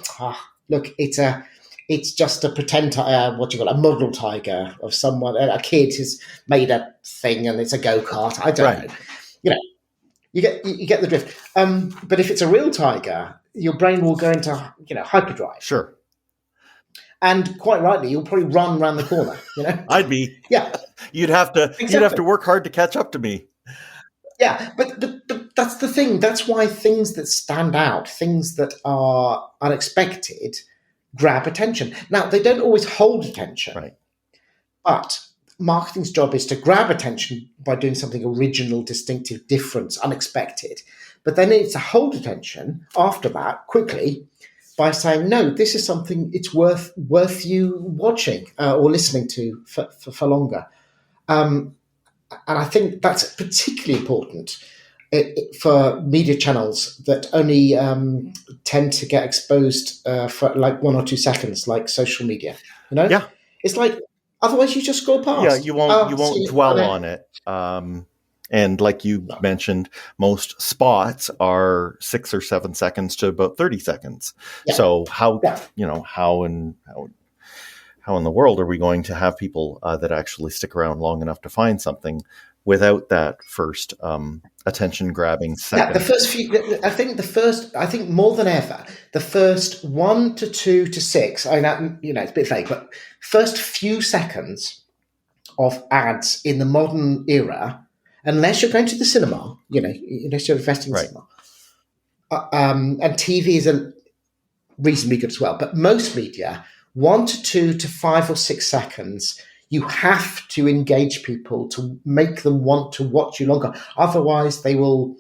look, it's just a pretend a model tiger of someone. A kid has made a thing, and it's a go-kart. I don't know. You get the drift. But if it's a real tiger, your brain will go into hyperdrive. Sure. And quite rightly, you'll probably run around the corner. I'd be. Yeah. You'd have to work hard to catch up to me. Yeah, but that's the thing. That's why things that stand out, things that are unexpected, grab attention. Now, they don't always hold attention. Right. But marketing's job is to grab attention by doing something original, distinctive, different, unexpected. But then it's to hold attention after that quickly by saying, no, this is something it's worth you watching or listening to for longer. And I think that's particularly important for media channels that only tend to get exposed for like 1 or 2 seconds, like social media. Yeah. It's like, otherwise you just scroll past. Yeah, you won't dwell on it. And like you mentioned, most spots are 6 or 7 seconds to about 30 seconds. Yeah. So how in the world are we going to have people that actually stick around long enough to find something without that first attention grabbing second? Yeah, the first few. I think more than ever, the first 1 to 2 to 6. I know, it's a bit vague, but first few seconds of ads in the modern era, unless you're going to the cinema, unless you're investing in cinema, and TV is a reasonably good as well. But most media, 1 to 2 to 5 or 6 seconds, you have to engage people to make them want to watch you longer. Otherwise, they will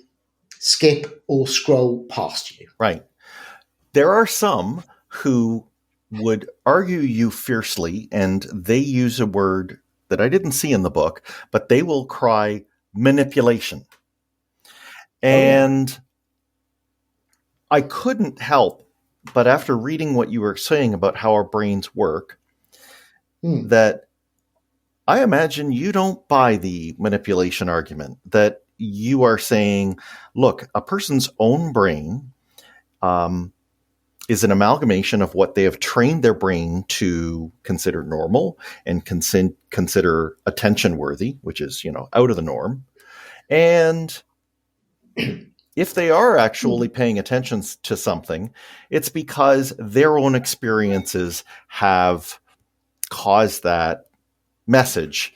skip or scroll past you. Right. There are some who would argue you fiercely, and they use a word that I didn't see in the book, but they will cry manipulation. And I couldn't help, but after reading what you were saying about how our brains work, that I imagine you don't buy the manipulation argument, that you are saying, look, a person's own brain is an amalgamation of what they have trained their brain to consider normal and consider attention worthy, which is, out of the norm. And if they are actually paying attention to something, it's because their own experiences have caused that message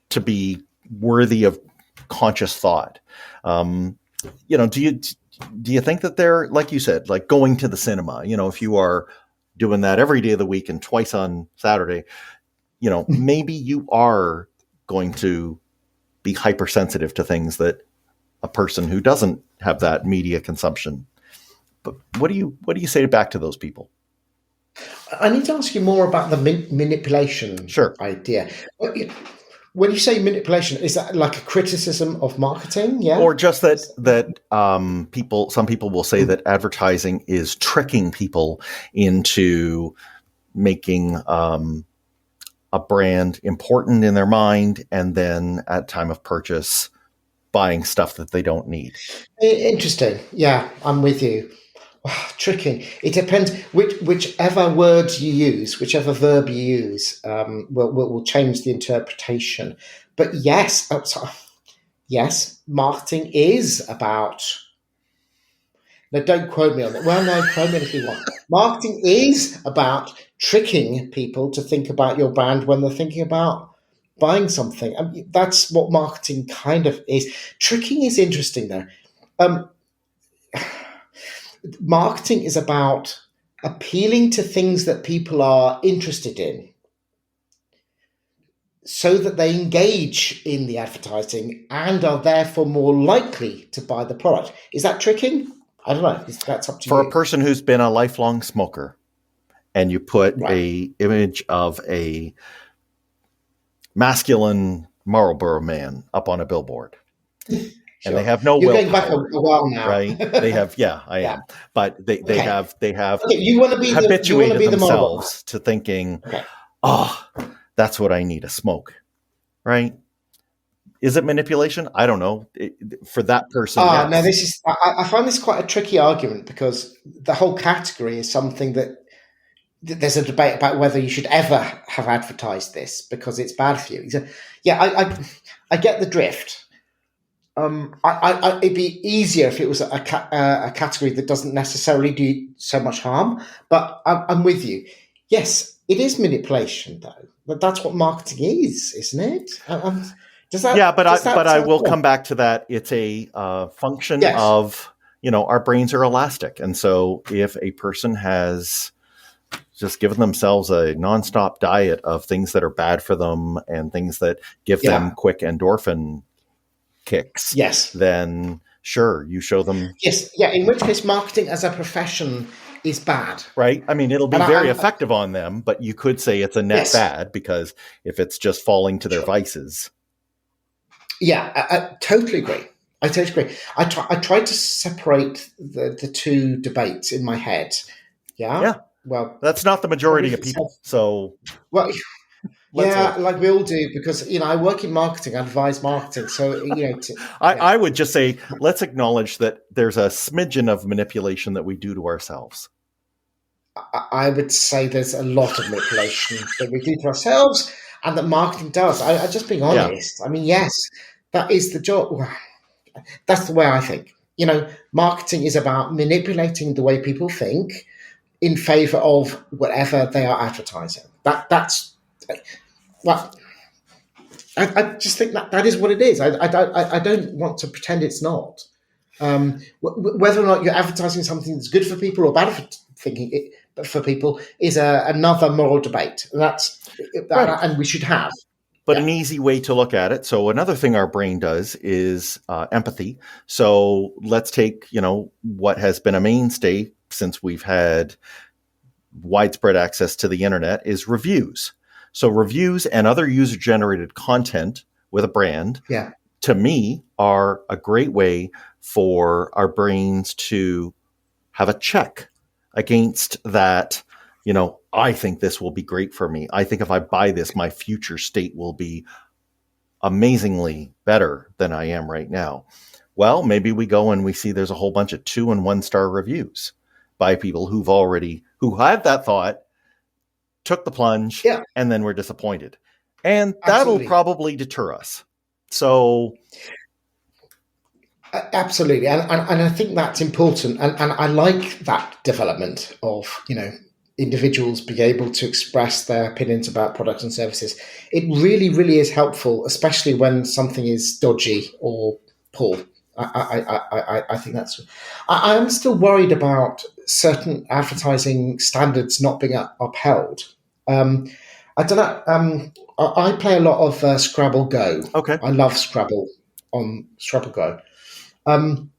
to be worthy of conscious thought. Do you think that they're, like you said, like going to the cinema, if you are doing that every day of the week and twice on Saturday, maybe you are going to be hypersensitive to things that a person who doesn't have that media consumption. But what do you say back to those people? I need to ask you more about the manipulation idea. When you say manipulation, is that like a criticism of marketing? Yeah, or just that some people will say that advertising is tricking people into making a brand important in their mind, and then at time of purchase, buying stuff that they don't need. Interesting. Yeah, I'm with you. Tricking. It depends whichever word you use, whichever verb you use, will change the interpretation. But yes, marketing is about. Now, don't quote me on it. Well, no, quote me if you want. Marketing is about tricking people to think about your brand when they're thinking about buying something. I mean, that's what marketing kind of is. Tricking is interesting, though. Marketing is about appealing to things that people are interested in so that they engage in the advertising and are therefore more likely to buy the product. Is that tricking? I don't know. That's up to you. For a person who's been a lifelong smoker and you put a image of a masculine Marlboro man up on a billboard. And they have no willpower. You're going back a while now, right? They have, I am. But they have you want to be habituated themselves to thinking, that's what I need, a smoke, right? Is it manipulation? I don't know. For that person, yes. No, this is. I find this quite a tricky argument because the whole category is something that there's a debate about whether you should ever have advertised this because it's bad for you. So, I get the drift. It'd be easier if it was a category that doesn't necessarily do so much harm. But I'm with you. Yes, it is manipulation, though. But that's what marketing is, isn't it? Does that? Yeah, but does that I sound will wrong? come back to that. It's a function Yes. of, our brains are elastic. And so if a person has just given themselves a nonstop diet of things that are bad for them and things that give them quick endorphin kicks, Yes. then sure, you show them. Yes. Yeah. In which case, marketing as a profession is bad. Right. I mean, it'll be And very effective on them, but you could say it's a net Yes. bad because if it's just falling to their Sure. vices. Yeah, I totally agree. I totally agree. I tried to separate the two debates in my head. Yeah. Yeah. Well, That's not the majority of people. So, well, let's like we all do, because I work in marketing, I advise marketing. So I would just say let's acknowledge that there's a smidgen of manipulation that we do to ourselves. I would say there's a lot of manipulation that we do to ourselves, and that marketing does. I just being honest. Yeah. I mean, yes, that is the job. That's the way I think. Marketing is about manipulating the way people think in favor of whatever they are advertising. That's well, I just think that is what it is. I don't want to pretend it's not. Whether or not you're advertising something that's good for people or bad for people is another moral debate. And we should have. But an easy way to look at it. So another thing our brain does is empathy. So let's take, what has been a mainstay since we've had widespread access to the internet is reviews. So reviews and other user-generated content with a brand, to me, are a great way for our brains to have a check against that, I think this will be great for me. I think if I buy this, my future state will be amazingly better than I am right now. Well, maybe we go and we see there's a whole bunch of 2 and 1 star reviews by people who had that thought, took the plunge, and then were disappointed. And that'll probably deter us. So... Absolutely. And I think that's important. And I like that development of, individuals being able to express their opinions about products and services. It really, really is helpful, especially when something is dodgy or poor. I think that's... I am still worried about certain advertising standards not being upheld. I don't know. I play a lot of Scrabble Go. Okay. I love Scrabble on Scrabble Go. And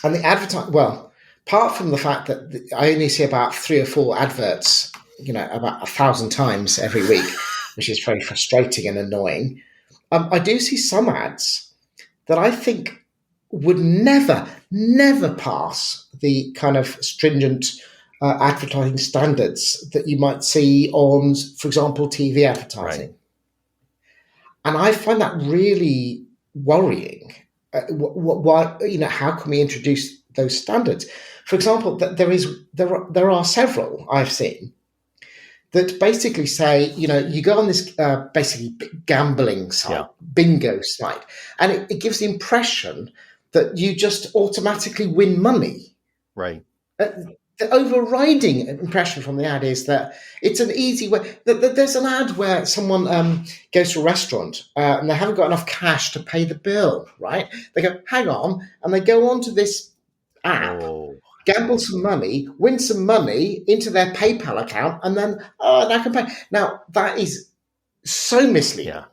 the apart from the fact that I only see about 3 or 4 adverts, about 1,000 times every week, which is very frustrating and annoying. I do see some ads that I think would never pass the kind of stringent advertising standards that you might see on, for example, TV advertising. Right. And I find that really worrying. Why? How can we introduce those standards? For example, there are several I've seen that basically say, you go on this basically gambling site, bingo site, and it gives the impression that you just automatically win money. Right. The overriding impression from the ad is that it's an easy way. There's an ad where someone goes to a restaurant and they haven't got enough cash to pay the bill, right? They go, hang on, and they go onto this app, gamble some money, win some money into their PayPal account, and then, I can pay. Now, that is so misleading. Yeah.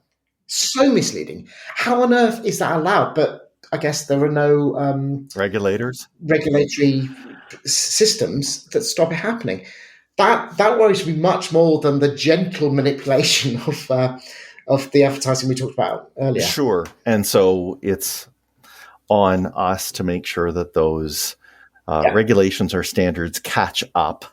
So misleading. How on earth is that allowed? But I guess there are no regulatory systems that stop it happening. That worries me much more than the gentle manipulation of the advertising we talked about earlier. Sure. And so it's on us to make sure that those regulations or standards catch up.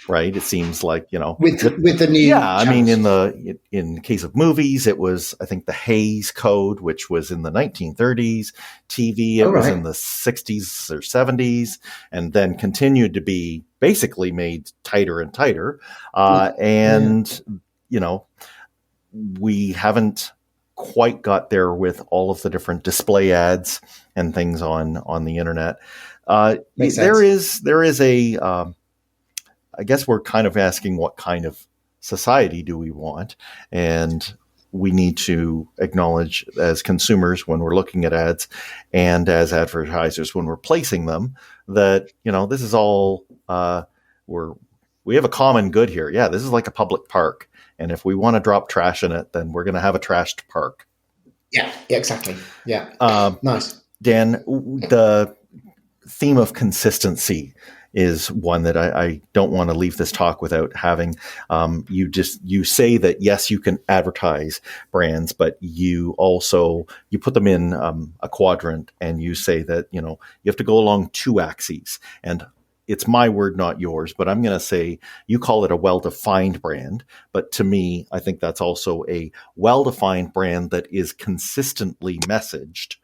Right. It seems like, with the new. Yeah. Channels. I mean, in the case of movies, it was, I think, the Hays Code, which was in the 1930s. TV, it was in the 60s or 70s, and then continued to be basically made tighter and tighter. We haven't quite got there with all of the different display ads and things on the internet. Makes there sense. is a, I guess we're kind of asking what kind of society do we want? And we need to acknowledge as consumers when we're looking at ads and as advertisers when we're placing them that, this is all, we have a common good here. Yeah, this is like a public park. And if we want to drop trash in it, then we're going to have a trashed park. Yeah, exactly. Yeah. Nice. Dan, the theme of consistency is one that I don't want to leave this talk without having. You say that, yes, you can advertise brands, but you put them in a quadrant, and you say that, you have to go along two axes. And it's my word, not yours, but I'm going to say you call it a well-defined brand. But to me, I think that's also a well-defined brand that is consistently messaged.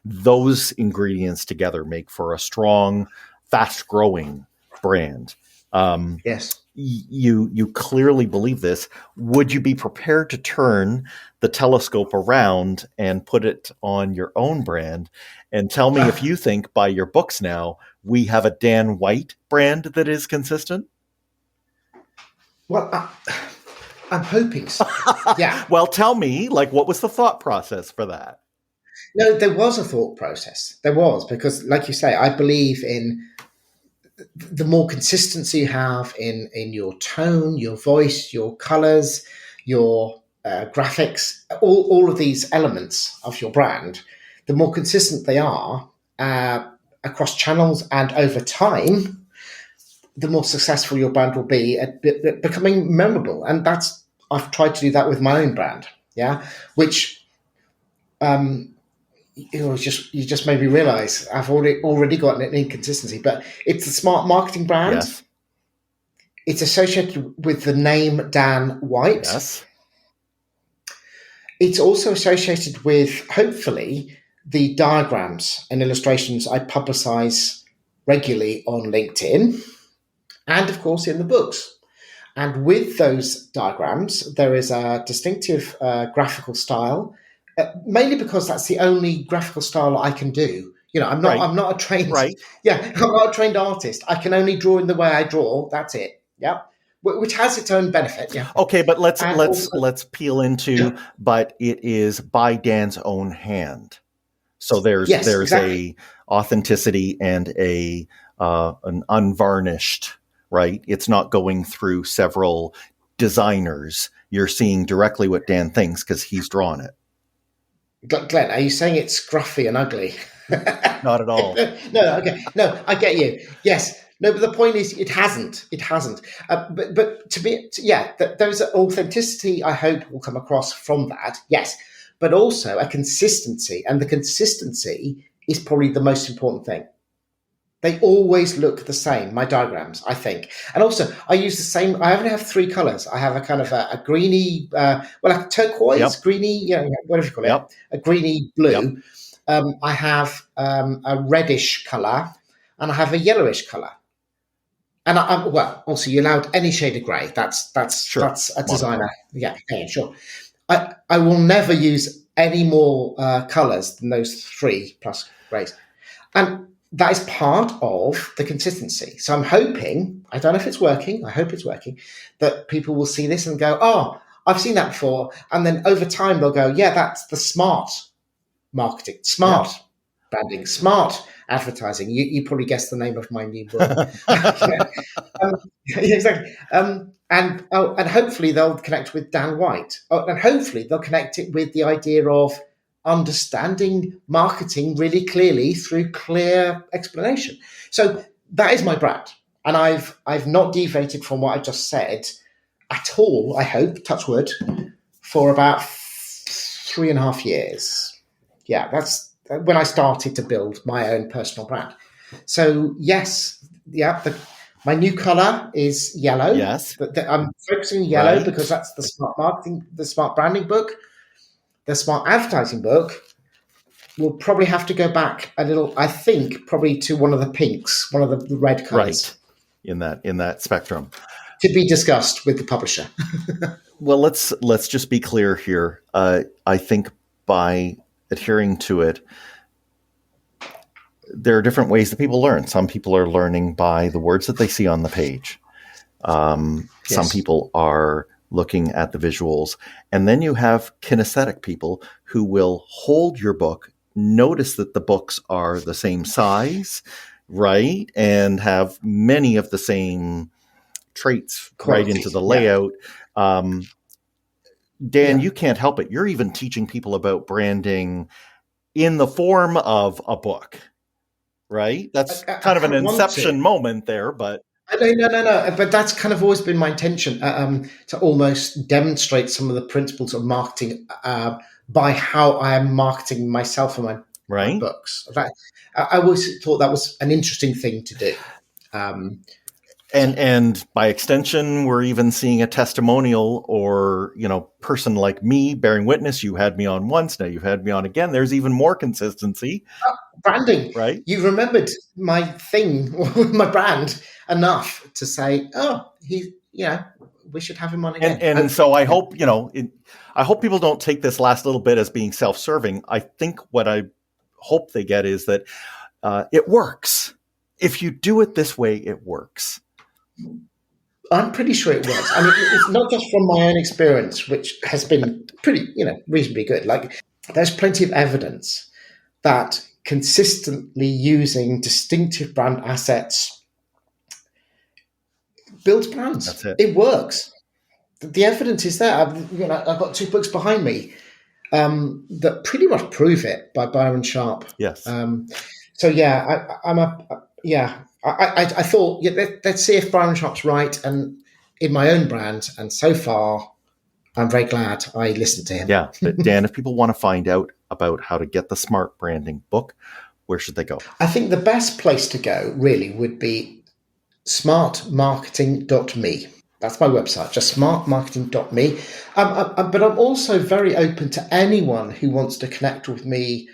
Those ingredients together make for a strong, fast-growing brand. Yes. You clearly believe this. Would you be prepared to turn the telescope around and put it on your own brand? And tell me if you think by your books now, we have a Dan White brand that is consistent? Well, I'm hoping so. Yeah. Well, tell me, what was the thought process for that? No, there was a thought process. There was, because like you say, I believe in the more consistency you have in your tone, your voice, your colors, your graphics, all of these elements of your brand, the more consistent they are across channels and over time, the more successful your brand will be at becoming memorable. And I've tried to do that with my own brand. Yeah. Which, you just made me realize I've already got an inconsistency, but it's a smart marketing brand. Yes. It's associated with the name Dan White. Yes. It's also associated with, hopefully, the diagrams and illustrations I publicize regularly on LinkedIn and, of course, in the books. And with those diagrams, there is a distinctive graphical style, mainly because that's the only graphical style I can do. I'm not a trained, I'm not a trained artist. I can only draw in the way I draw. That's it. Yeah. Which has its own benefit. Yeah. Okay, but let's peel into, but it is by Dan's own hand. So there's exactly. a authenticity and an unvarnished, right? It's not going through several designers. You're seeing directly what Dan thinks because he's drawn it. Glenn, are you saying it's scruffy and ugly? Not at all. No, okay. No, I get you. Yes. No, but the point is it hasn't. But to me, those authenticity, I hope, will come across from that. Yes. But also a consistency. And the consistency is probably the most important thing. They always look the same, my diagrams, I think. And also, I use the same. I only have three colors. I have a kind of a greeny, like turquoise, greeny, whatever you call it, a greeny blue. Yep. I have a reddish color, and I have a yellowish color. And also, you're allowed any shade of grey. That's a designer. Yeah, sure. I will never use any more colors than those three plus greys. And that is part of the consistency. So I'm hoping, I don't know if it's working, I hope it's working, that people will see this and go, oh, I've seen that before. And then over time they'll go, yeah, that's the smart marketing, smart branding, smart advertising. You probably guessed the name of my new book. Exactly. And hopefully they'll connect with Dan White. And hopefully they'll connect it with the idea of understanding marketing really clearly through clear explanation. So that is my brand. And I've not deviated from what I just said at all, I hope, touch wood, for about 3.5 years. Yeah, that's when I started to build my own personal brand. So yes, my new color is yellow. Yes. I'm focusing on yellow because that's the smart marketing, the smart branding book. The smart advertising book will probably have to go back a little, I think, probably to one of the pinks, one of the red colors. Right, in that spectrum. To be discussed with the publisher. Well, let's just be clear here. I think by adhering to it, there are different ways that people learn. Some people are learning by the words that they see on the page. Some people are looking at the visuals. And then you have kinesthetic people who will hold your book, notice that the books are the same size, right? And have many of the same traits right into the layout. Dan, you can't help it. You're even teaching people about branding in the form of a book, right? That's kind of an inception moment there, but... No. But that's kind of always been my intention, to almost demonstrate some of the principles of marketing by how I am marketing myself and my books. I always thought that was an interesting thing to do. And by extension, we're even seeing a testimonial or, person like me bearing witness. You had me on once, now you've had me on again. There's even more consistency. Branding, right? You remembered my thing, my brand enough to say, we should have him on again. And so I hope, I hope people don't take this last little bit as being self-serving. I think what I hope they get is that it works. If you do it this way, it works. I'm pretty sure it works. I mean, it's not just from my own experience, which has been pretty, reasonably good. Like, there's plenty of evidence that consistently using distinctive brand assets builds brands. That's it. It works. The evidence is there. I've got 2 books behind me that pretty much prove it by Byron Sharp. Yes. I thought, let's see if Byron Sharp's right, and in my own brand. And so far, I'm very glad I listened to him. Yeah. But Dan, if people want to find out about how to get the Smart Branding book, where should they go? I think the best place to go really would be smartmarketing.me. That's my website, just smartmarketing.me. But I'm also very open to anyone who wants to connect with me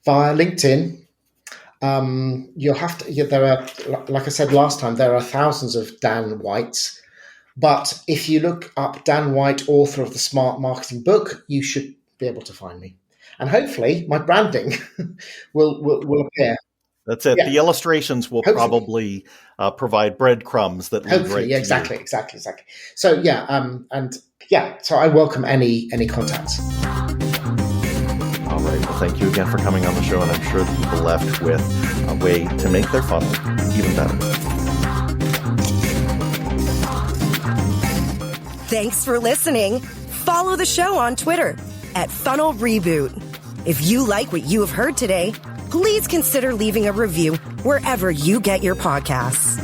via LinkedIn. You'll have to. There are, like I said last time, there are thousands of Dan Whites. But if you look up Dan White, author of the Smart Marketing book, you should be able to find me. And hopefully my branding will appear. That's it. Yeah. The illustrations will probably provide breadcrumbs that lead right to you. Exactly. So so I welcome any contacts. All right. Well, thank you again for coming on the show, and I'm sure that people left with a way to make their funnel even better. Thanks for listening. Follow the show on Twitter @Funnel Reboot. If you like what you have heard today, please consider leaving a review wherever you get your podcasts.